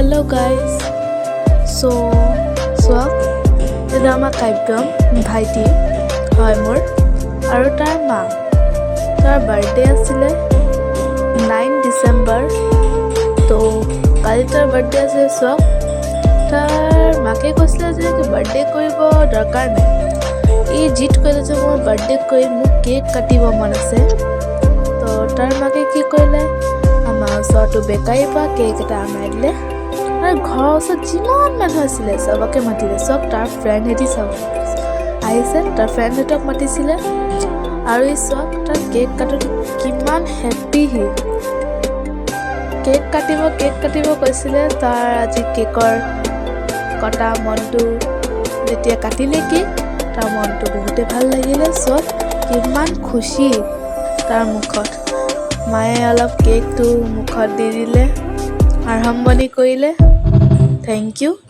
Hello guys. So এটা আমাৰ কাব্যম ভাইটি হয় মোৰ আৰু তাৰ মা তাৰ বাৰ্থডে আছিলে 9 ডিসেম্বৰ তো কালি তাৰ বাৰ্থডে আছে তাৰ মাকে কৈছিলে যে বাৰ্থডে কৰিব দৰকাৰ নাই ই জিত কৰিলে যে মই বাৰ্থডে কৰিম মোক কেক কাটিব মন আছে তো তাৰ মাকে কি কৰিলে আমাৰ ওচৰটো বেকাৰীৰ পৰা কেক এটা আনাই দিলে আৰু ঘৰৰ ওচৰত যিমান মানুহ আছিলে সবকে মাতিলে সব তাৰ ফ্ৰেণ্ড হেতি সব আহিছে তাৰ ফ্ৰেণ্ড হেতক মাতিছিলে আৰু এই সব তাৰ কেক কাটোতে কিমান হেপী হি কেক কাটিব কৈছিলে তাৰ আজি কেকৰ কটা মনটো যেতিয়া কাটিলে কেক তাৰ মনটো বহুতে ভাল লাগিলে সব কিমান খুশি তাৰ মুখত মায়ে অলপ কেকটো মুখত দি দিলে আৰম্ভণি কৰিলে Thank you.